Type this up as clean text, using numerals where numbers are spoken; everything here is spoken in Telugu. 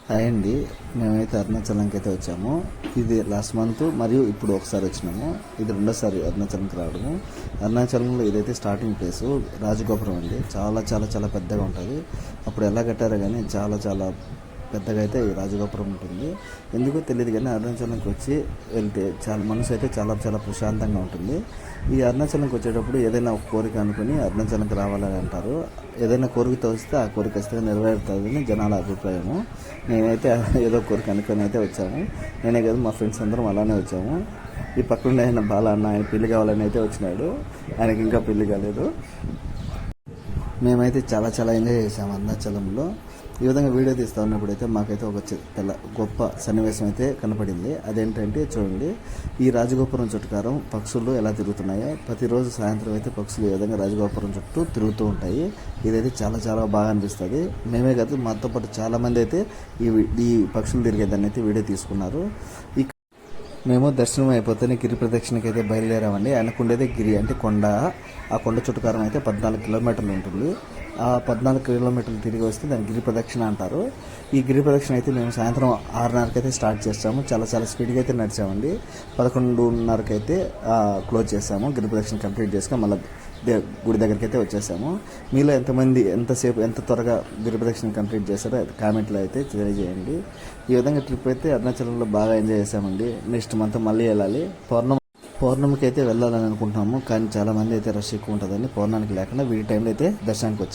హాయ్ అండి. మేమైతే అరుణాచలంకి అయితే వచ్చాము. ఇది లాస్ట్ మంత్ మరియు ఇప్పుడు ఒకసారి వచ్చినాము. ఇది రెండోసారి అరుణాచలంకి రావడము. అరుణాచలంలో ఇదైతే స్టార్టింగ్ ప్లేసు రాజగోపురం అండి. చాలా చాలా చాలా పెద్దగా ఉంటుంది. అప్పుడు ఎలా కట్టారో కానీ చాలా చాలా పెద్దగా అయితే ఈ రాజగోపురం ఉంటుంది. ఎందుకో తెలియదు కానీ అరుణాచలంకి వచ్చి వెళ్తే చాలా మనసు అయితే చాలా చాలా ప్రశాంతంగా ఉంటుంది. ఈ అరుణాచలంకి వచ్చేటప్పుడు ఏదైనా ఒక కోరిక అనుకుని అరుణాచలంకి రావాలని అంటారు. ఏదైనా కోరికతో వస్తే ఆ కోరిక ఖచ్చితంగా నెరవేరుతుందని జనాల అభిప్రాయము. నేనైతే ఏదో కోరిక అనుకుని అయితే వచ్చాము. నేనే కాదు, మా ఫ్రెండ్స్ అందరం అలానే వచ్చాము. ఈ పక్కన ఆయన బాల అన్న, ఆయన పెళ్లి కావాలని అయితే వచ్చినాడు. ఆయనకి ఇంకా పెళ్లి కాలేదు. మేమైతే చాలా చాలా ఎంజాయ్ చేసాము అరుణాచలంలో. ఈ విధంగా వీడియో తీస్తూ ఉన్నప్పుడు అయితే మాకైతే ఒక గొప్ప సన్నివేశం అయితే కనపడింది. అదేంటంటే చూడండి, ఈ రాజగోపురం చుట్టుకారం పక్షులు ఎలా తిరుగుతున్నాయో. ప్రతిరోజు సాయంత్రం అయితే పక్షులు ఈ విధంగా రాజగోపురం చుట్టూ తిరుగుతూ ఉంటాయి. ఇదైతే చాలా చాలా బాగా అనిపిస్తుంది. మేమే కాదు, మాతో పాటు చాలామంది అయితే ఈ పక్షులు తిరిగేదాన్ని అయితే వీడియో తీసుకున్నారు. మేము దర్శనం అయిపోతేనే గిరి ప్రదక్షిణకి అయితే బయలుదేరామండి. ఆయనకుండేదే గిరి అంటే కొండ. ఆ కొండ చుట్టుకారం అయితే 14 కిలోమీటర్లు ఉంటుంది. ఆ 14 కిలోమీటర్లు తిరిగి వస్తే దాన్ని గిరి ప్రదక్షిణ అంటారు. ఈ గిరి ప్రదక్షిణ అయితే మేము సాయంత్రం 6:30కి అయితే స్టార్ట్ చేస్తాము. చాలా చాలా స్పీడ్గా అయితే నడిచామండి. 11:30కి అయితే క్లోజ్ చేసాము. గిరి ప్రదక్షిణ కంప్లీట్ చేసుకొని మళ్ళీ గుడి దగ్గరికి అయితే వచ్చేసాము. మీలో ఎంతమంది ఎంత త్వరగా గిరి ప్రదక్షిణ కంప్లీట్ చేస్తారో కామెంట్లో అయితే తెలియజేయండి. ఈ విధంగా ట్రిప్ అయితే అరుణాచలంలో బాగా ఎంజాయ్ చేసామండి. నెక్స్ట్ మంత్ మళ్ళీ వెళ్ళాలి. పౌర్ణమికి అయితే వెళ్ళాలని అనుకుంటున్నాము. కానీ చాలామంది అయితే రష్ ఎక్కువ ఉంటుందని పౌర్ణానికి లేకుండా వీటి టైంలో అయితే దర్శనానికి వచ్చాము.